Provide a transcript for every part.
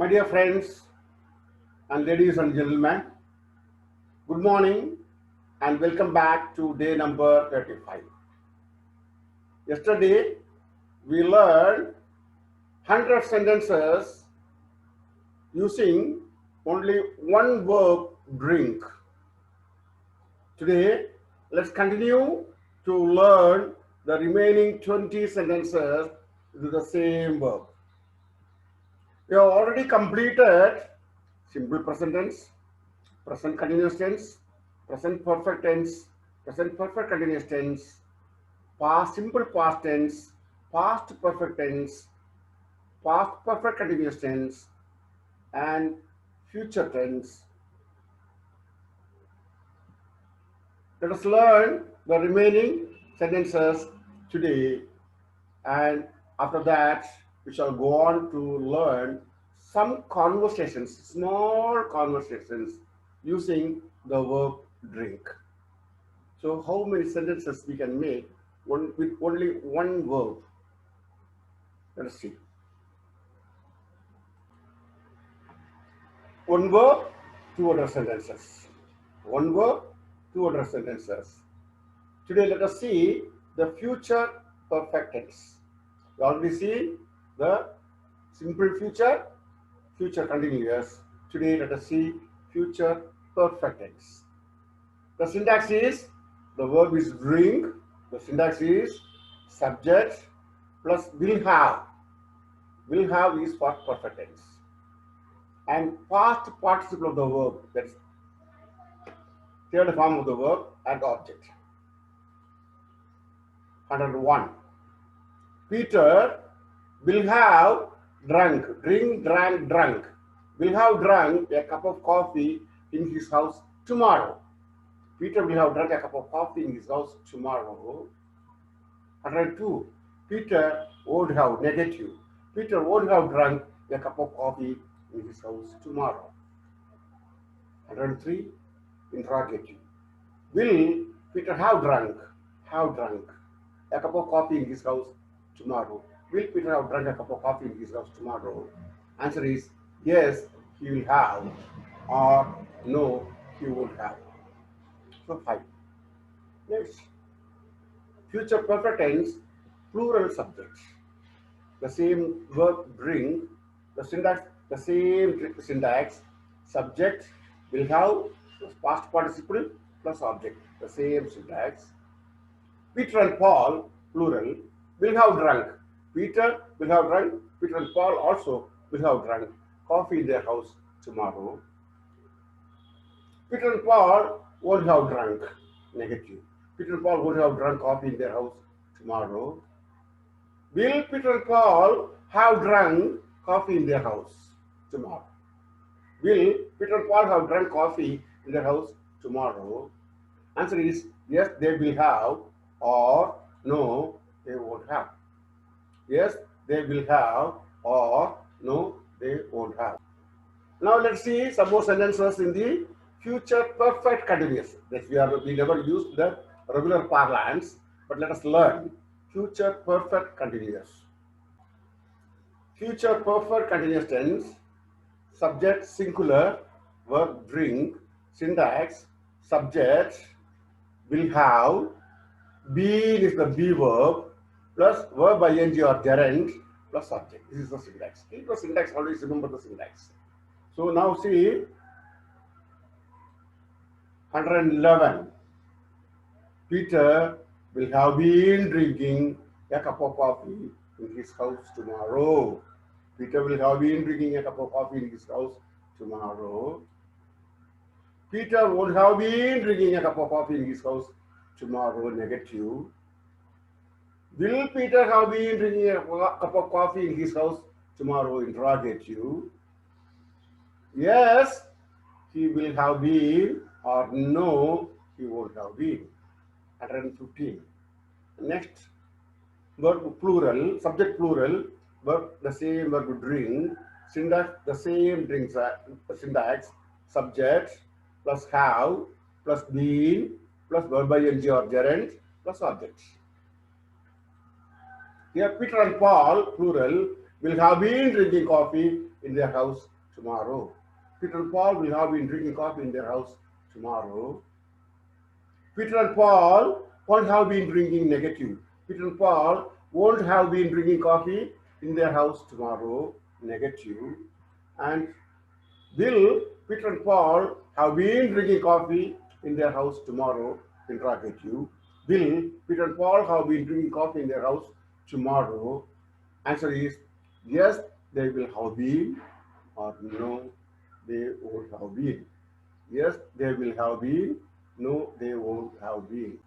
My dear friends and ladies and gentlemen, good morning and welcome back to day number 35. Yesterday, we learned 100 sentences using only one verb, drink. Today, let's continue to learn the remaining 20 sentences with the same verb. We have already completed simple present tense, present continuous tense, present perfect tense, present perfect continuous tense, past simple past tense, past perfect tense, past perfect continuous tense, and future tense. Let us learn the remaining sentences today, and after that we shall go on to learn some conversations, small conversations using the verb drink. So how many sentences we can make with only one verb? Let us see. One verb, two other sentences. One verb, two other sentences. Today let us see the future perfect tense. We already see the simple future, future continuous. Today let us see future perfect tense. The syntax is, the verb is drink. The syntax is subject plus will have. Will have is past perfect tense. And past participle of the verb, that is third form of the verb, and object. 101. Peter will have drunk, drink, drank, drunk. Will have drunk a cup of coffee in his house tomorrow. Peter will have drunk a cup of coffee in his house tomorrow. 102. Peter would have, negative. Peter would have drunk a cup of coffee in his house tomorrow. 103. Interrogative. Will Peter have drunk a cup of coffee in his house tomorrow? Will Peter have drunk a cup of coffee in his house tomorrow? Answer is yes, he will have, or no, he won't have. So 5. Next, future perfect tense, plural subject. The same verb drink, the syntax, the same syntax, subject will have plus past participle plus object, the same syntax. Peter and Paul, plural, will have drunk. Peter will have drunk, Peter and Paul also will have drunk coffee in their house tomorrow. Peter and Paul won't have drunk, negative. Peter and Paul won't have drunk coffee in their house tomorrow. Will Peter and Paul have drunk coffee in their house tomorrow? Will Peter and Paul have drunk coffee in their house tomorrow? Answer is yes, they will have, or no, they won't have. Yes, they will have, or no, they won't have. Now let's see some more sentences in the future perfect continuous. That we never used the regular parlance, but let us learn future perfect continuous. Future perfect continuous tense, subject singular, verb drink, syntax, subject will have, been is the be verb, plus verb ing or gerund, plus subject. This is the syntax. Keep the syntax, always remember the syntax. So now see 111. Peter will have been drinking a cup of coffee in his house tomorrow. Peter will have been drinking a cup of coffee in his house tomorrow. Peter won't have been drinking a cup of coffee in his house tomorrow, negative. Will Peter have been drinking a cup of coffee in his house tomorrow, interrogative. Yes, he will have been, or no, he won't have been. 115. Next, verb plural, subject plural, verb the same verb drink, syntax the same drink syntax, subject plus have plus been plus verb ing or gerund plus object. Here Peter and Paul, plural, will have been drinking coffee in their house tomorrow. Peter and Paul will have been drinking coffee in their house tomorrow. Peter and Paul won't have been drinking negative. Peter and Paul won't have been drinking coffee in their house tomorrow, negative. And will Peter and Paul have been drinking coffee in their house tomorrow, interrogative. Will Peter and Paul have been drinking coffee in their house tomorrow? Answer is yes, they will have been, or no, they won't have been. Yes, they will have been. No, they won't have been.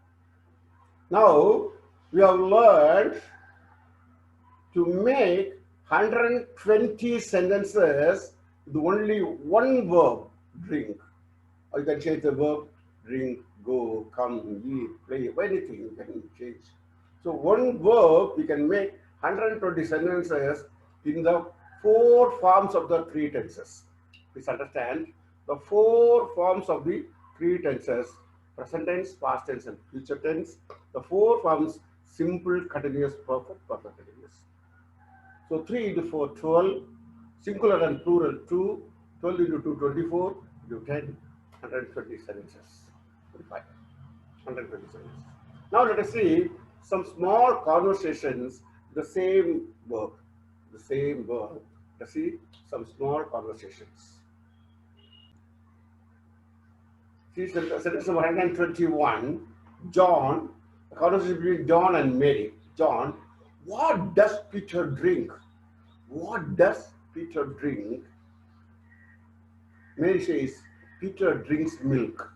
Now, we have learned to make 120 sentences with only one verb, drink. Or you can change the verb, drink, go, come, eat, play, anything you can change. So one verb, we can make 120 sentences in the four forms of the three tenses. Please understand the four forms of the three tenses: present tense, past tense, and future tense. The four forms: simple, continuous, perfect, perfect continuous. So 3 into 4, 12, singular and plural 2, 12 into 2, 24, you 10, 120 sentences. 25, 120 sentences. Now let us see some small conversations, the same verb, the same verb. Let's see some small conversations. See sentence number 121, John, the conversation between John and Mary. John, what does Peter drink? What does Peter drink? Mary says, Peter drinks milk.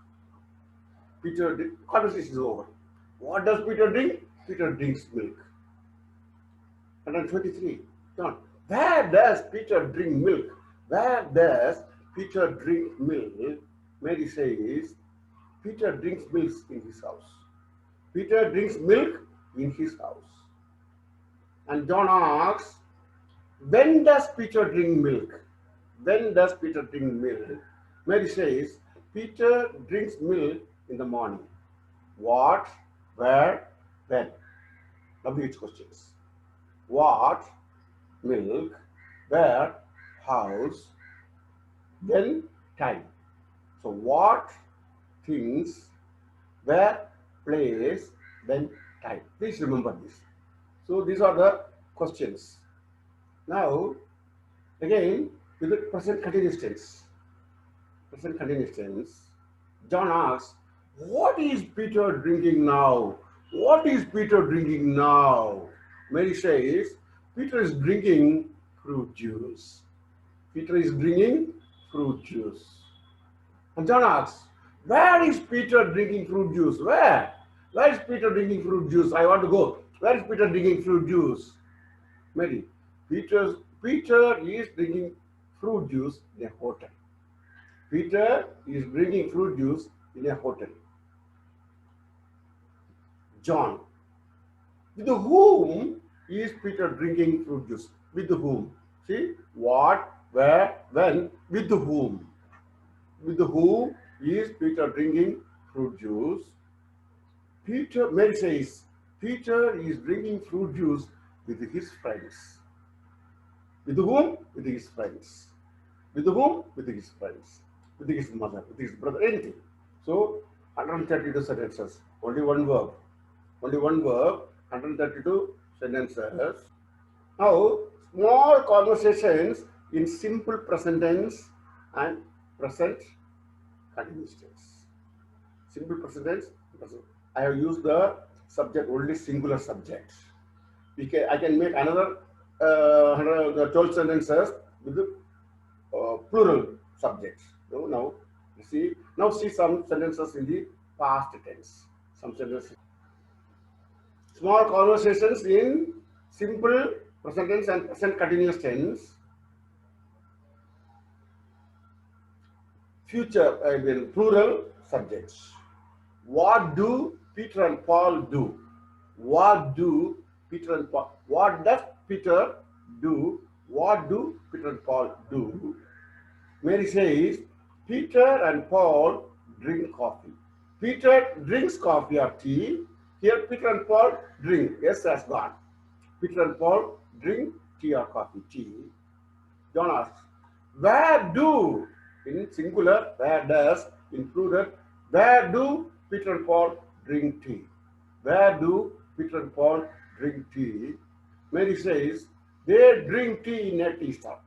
Conversation is over. What does Peter drink? Peter drinks milk. 123, John, where does Peter drink milk? Where does Peter drink milk? Mary says, Peter drinks milk in his house. Peter drinks milk in his house. And John asks, when does Peter drink milk? When does Peter drink milk? Mary says, Peter drinks milk in the morning. What, where, when? WH questions. What, milk, where, house, when, time. So what, things, where, place, when, time. Please remember this. So these are the questions. Now, again, with the present continuous tense. Present continuous tense. John asks, what is Peter drinking now? What is Peter drinking now? Mary says, Peter is drinking fruit juice. Peter is drinking fruit juice. And John asks, where is Peter drinking fruit juice? Where? Where is Peter drinking fruit juice? I want to go. Where is Peter drinking fruit juice? Mary, Peter is drinking fruit juice in a hotel. Peter is drinking fruit juice in a hotel. John, with whom is Peter drinking fruit juice? With whom? See, what, where, when, with whom? With whom is Peter drinking fruit juice? Mary says, Peter is drinking fruit juice with his friends. With whom? With his friends. With whom? With his friends. With his mother, with his brother, anything. So, 132 sentences. Only one verb. Only one verb, 132 sentences. Now, small conversations in simple present tense and present continuous tense. Simple present tense, present. I have used the subject, only singular subject. I can make another 12 sentences with the plural subjects. So now see some sentences in the past tense. Some sentences. Small conversations in simple present tense and present continuous tense. Future, plural subjects. What do Peter and Paul do? What do Peter and Paul? What does Peter do? What do Peter and Paul do? Mary says, Peter and Paul drink coffee. Peter drinks coffee or tea. Here Peter and Paul drink. Yes, has gone. Peter and Paul drink tea or coffee. Tea. John asks, Where do, in singular, where does, in plural, where do Peter and Paul drink tea? Where do Peter and Paul drink tea? Mary says, they drink tea in a tea stall.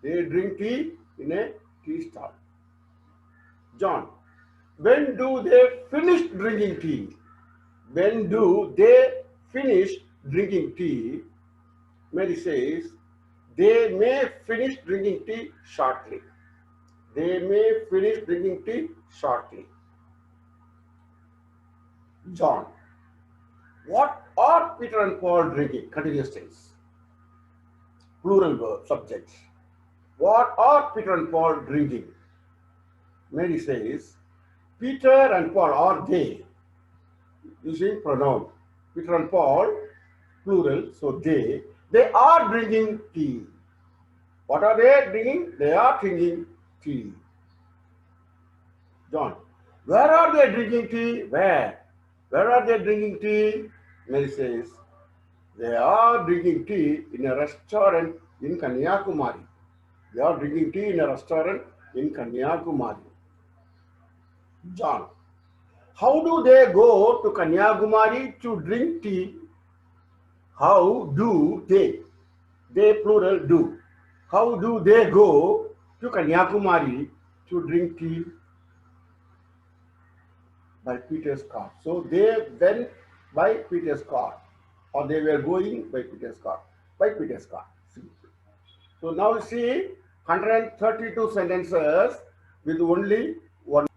They drink tea in a tea stall. John, when do they finish drinking tea? When do they finish drinking tea? Mary says, they may finish drinking tea shortly. They may finish drinking tea shortly. John, what are Peter and Paul drinking? Continuous tense. Plural verb, subject. What are Peter and Paul drinking? Mary says, Peter and Paul are they, using pronoun. Peter and Paul, plural, so they are drinking tea. What are they drinking? They are drinking tea. John, where are they drinking tea? Where? Where are they drinking tea? Mary says, they are drinking tea in a restaurant in Kanyakumari. They are drinking tea in a restaurant in Kanyakumari. John, how do they go to Kanyakumari to drink tea? How do they? They plural do. How do they go to Kanyakumari to drink tea? By Peter's car. So they went by Peter's car, or they were going by Peter's car. By Peter's car. So now see 132 sentences with only one.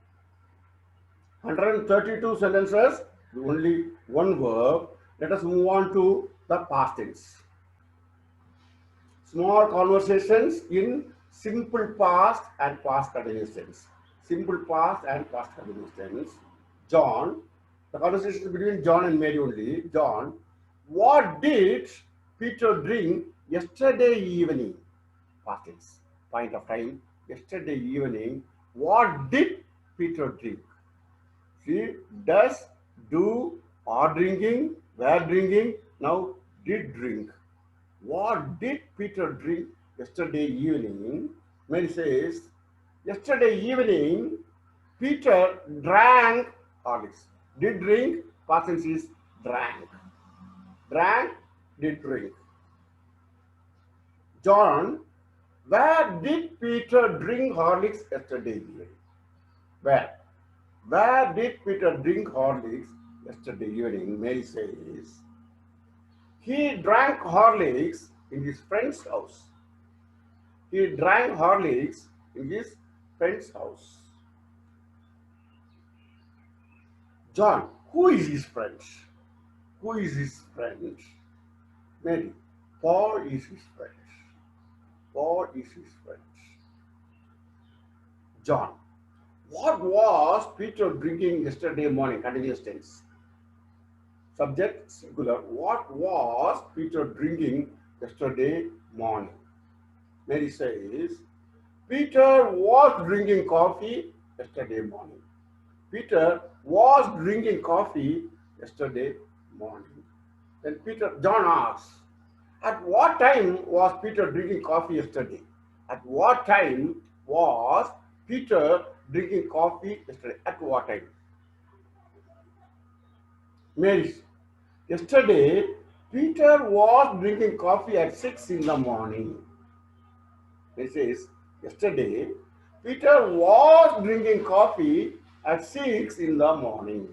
132 sentences with only one verb. Let us move on to the past tense. Small conversations in simple past and past continuous tense. Simple past and past continuous tense. John, the conversation is between John and Mary only. John, what did Peter drink yesterday evening? Past tense, point of time. Yesterday evening, what did Peter drink? See, does, do, are drinking, were drinking, now did drink. What did Peter drink yesterday evening? Mary says, yesterday evening, Peter drank Horlicks. Did drink, past tense is drank. Drank, did drink. John, where did Peter drink Horlicks yesterday evening? Where? Where did Peter drink Horlicks yesterday evening? Mary says, he drank Horlicks in his friend's house. He drank Horlicks in his friend's house. John, who is his friend? Who is his friend? Mary, Paul is his friend. Paul is his friend. John, what was Peter drinking yesterday morning? Continuous tense. Subject singular. What was Peter drinking yesterday morning? Mary says, Peter was drinking coffee yesterday morning. Peter was drinking coffee yesterday morning. Then John asks, at what time was Peter drinking coffee yesterday? At what time was Peter drinking coffee yesterday? At what time? Mary, yesterday Peter was drinking coffee at 6 in the morning. He says, yesterday Peter was drinking coffee at 6 in the morning.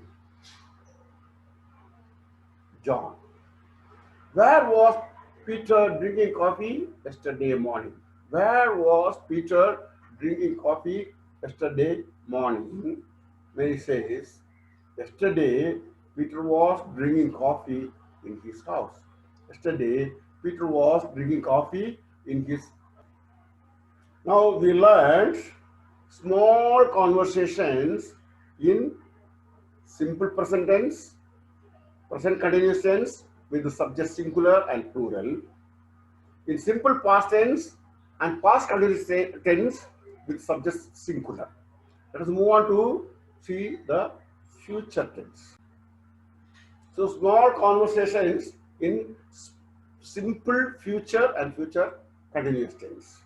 John, where was Peter drinking coffee yesterday morning? Where was Peter drinking coffee yesterday morning? Mary says, yesterday Peter was drinking coffee in his house. Yesterday Peter was drinking coffee in his. Now we learned small conversations in simple present tense, present continuous tense with the subject singular and plural, in simple past tense and past continuous tense with subject singular. Let us move on to see the future tense. So small conversations in simple future and future continuous tense.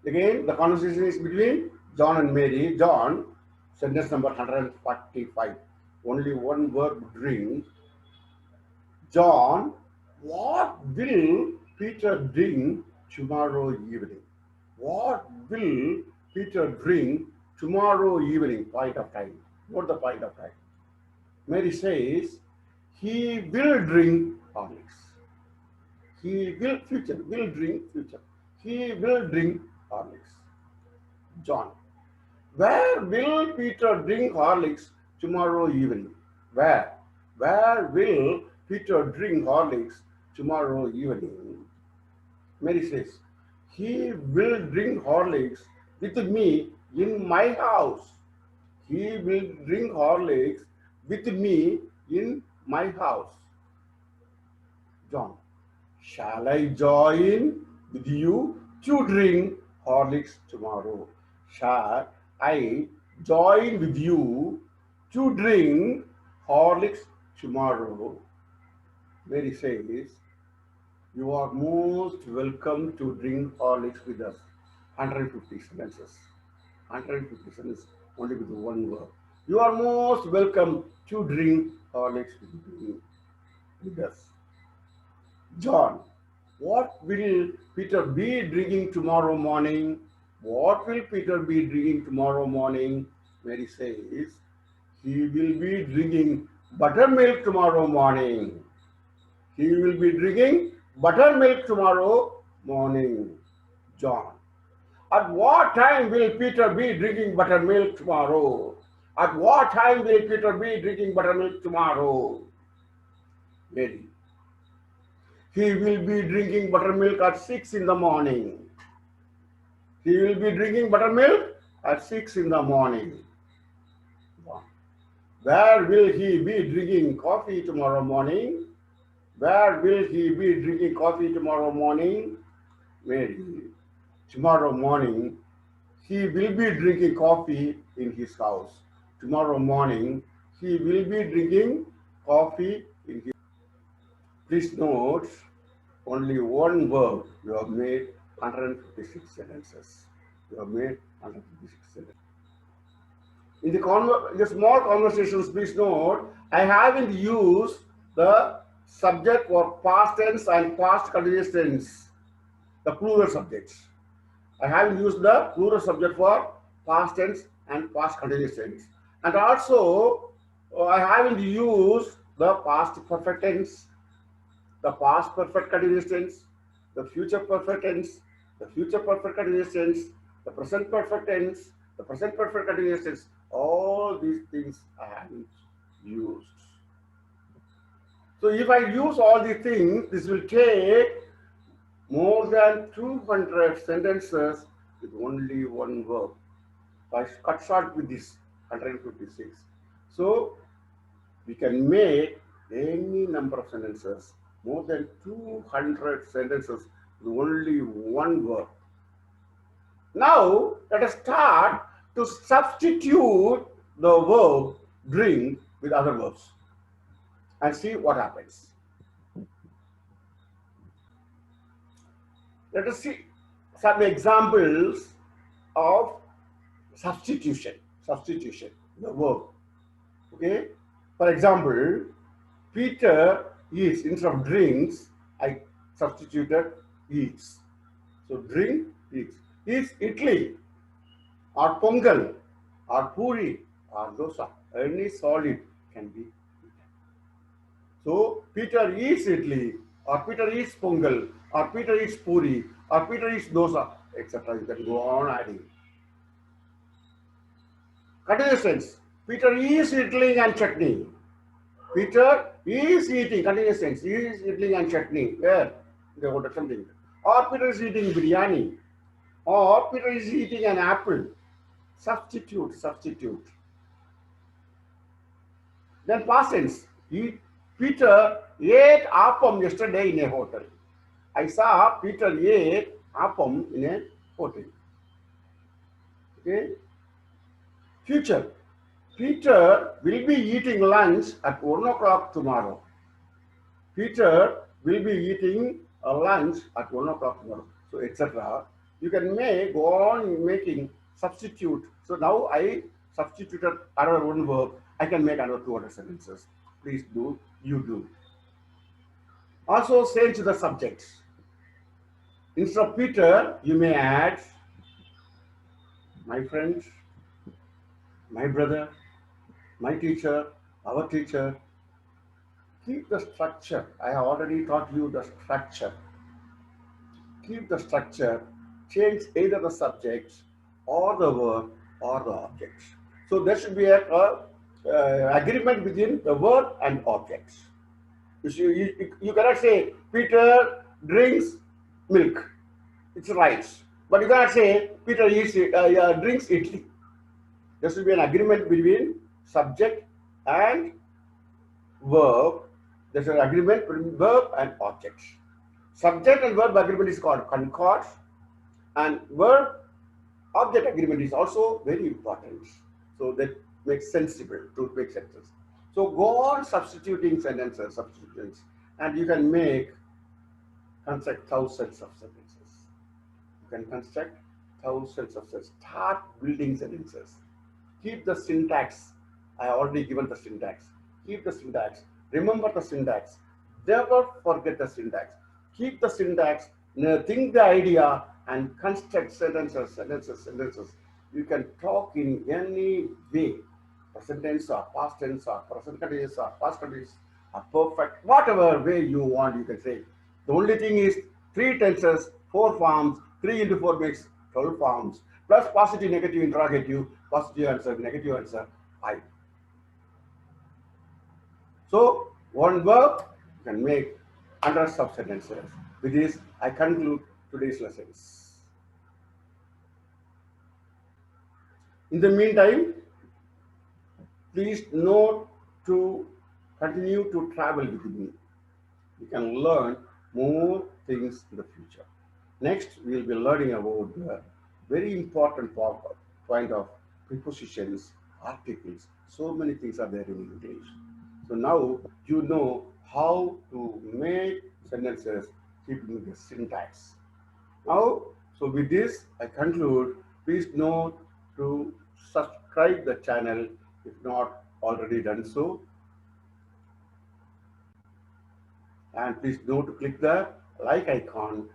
Again, the conversation is between John and Mary. John, sentence number 145. Only one verb, drink. John, what will Peter drink tomorrow evening? What will Peter drink tomorrow evening? Point of time. What the point of time? Mary says, he will drink Horlicks. He will future, will drink future. He will drink Horlicks. John, where will Peter drink Horlicks tomorrow evening? Where? Where will Peter drink Horlicks tomorrow evening? Mary says, he will drink Horlicks with me in my house. He will drink Horlicks with me in my house. John, shall I join with you to drink Horlicks tomorrow? Shall I join with you to drink Horlicks tomorrow? Mary says, you are most welcome to drink Horlicks with us. 150 sentences. 150 sentences only with one word. You are most welcome to drink Horlicks with us. John, what will Peter be drinking tomorrow morning? What will Peter be drinking tomorrow morning? Mary says, he will be drinking buttermilk tomorrow morning. He will be drinking buttermilk tomorrow morning. John, at what time will Peter be drinking buttermilk tomorrow? At what time will Peter be drinking buttermilk tomorrow? Mary, he will be drinking buttermilk at 6 in the morning. He will be drinking buttermilk at 6 in the morning. Where will he be drinking coffee tomorrow morning? Where will he be drinking coffee tomorrow morning? Mary, tomorrow morning, he will be drinking coffee in his house. Tomorrow morning, he will be drinking coffee in his. Please note, only one verb. You have made 156 sentences. You have made 156 sentences. In the small conversations, please note, I haven't used the subject for past tense and past continuous tense, the plural subjects. I haven't used the plural subject for past tense and past continuous tense. And also, I haven't used the past perfect tense, the past perfect continuous tense, the future perfect tense, the future perfect continuous tense, the present perfect tense, the present perfect continuous tense. All these things I haven't used. So if I use all these things, this will take more than 200 sentences with only one verb. So I cut short with this 156. So we can make any number of sentences, more than 200 sentences with only one verb. Now let us start to substitute the verb drink with other verbs and see what happens. Let us see some examples of substitution, the verb. Okay, for example, Peter eats. Instead of drinks, I substituted eats. So drink, eats. Eats idli or pongal or puri or dosa. Any solid can be eaten. So Peter eats idli or Peter eats pongal or Peter eats puri or Peter eats dosa, etc. You can go on adding. Continuous tense. Peter is eating and chutney. Peter is eating, continuous tense. He is eating and chutney. Where? They ordered something. Or Peter is eating biryani. Or Peter is eating an apple. Substitute. Then past tense. Peter ate appam yesterday in a hotel. I saw Peter ate appam in a hotel. Okay. Future. Peter will be eating lunch at 1 o'clock tomorrow. Peter will be eating a lunch at 1 o'clock tomorrow. So, etc. You can go on making substitute. So now I substituted another one verb. I can make another 200 sentences. Please do. You do. Also change the subject. Instead of Peter, you may add my friend, my brother, my teacher, our teacher. Keep the structure. I have already taught you the structure. Keep the structure. Change either the subject or the verb or the object. So there should be a agreement between the verb and object. You cannot say Peter drinks milk. It's right. But you cannot say Peter drinks idli. There should be an agreement between subject and verb. There's an agreement between verb and object. Subject and verb agreement is called concord, and verb object agreement is also very important. So that makes sensible to make sentences. So go on substituting sentences, substitutions, and you can construct thousands of sentences. You can construct thousands of sentences. Start building sentences. Keep the syntax. I have already given the syntax. Keep the syntax. Remember the syntax. Never forget the syntax. Keep the syntax. Think the idea and construct sentences. You can talk in any way. Present tense or past tense or present continuous or past continuous or perfect. Whatever way you want, you can say. The only thing is 3 tenses, 4 forms. 3 into 4 makes 12 forms. Plus positive, negative, interrogative, positive answer, negative answer, 5. So one verb can make hundreds of sentences. With this, I conclude today's lessons. In the meantime, please note to continue to travel with me. You can learn more things in the future. Next, we will be learning about the very important point of prepositions, articles. So many things are there in English. So now you know how to make sentences keeping the syntax. Now, so with this, I conclude. Please note to subscribe the channel if not already done so. And please note to click the like icon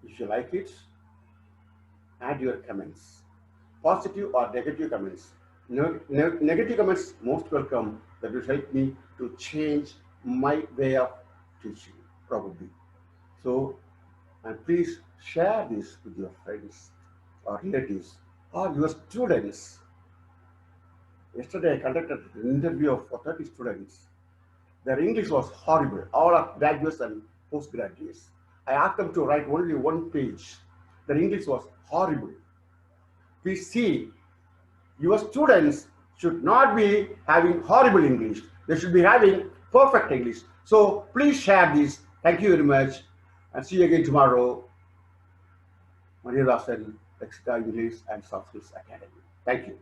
if you like it. Add your comments, positive or negative comments. Negative comments most welcome. That will help me to change my way of teaching, probably. So, and please share this with your friends or relatives or your students. Yesterday I conducted an interview for 30 students. Their English was horrible, all are graduates and postgraduates. I asked them to write only 1 page. Their English was horrible. Please see, your students should not be having horrible English. They should be having perfect English. So please share this. Thank you very much. And see you again tomorrow. Maria Dasan, Lexicon English and Soft Skills Academy. Thank you.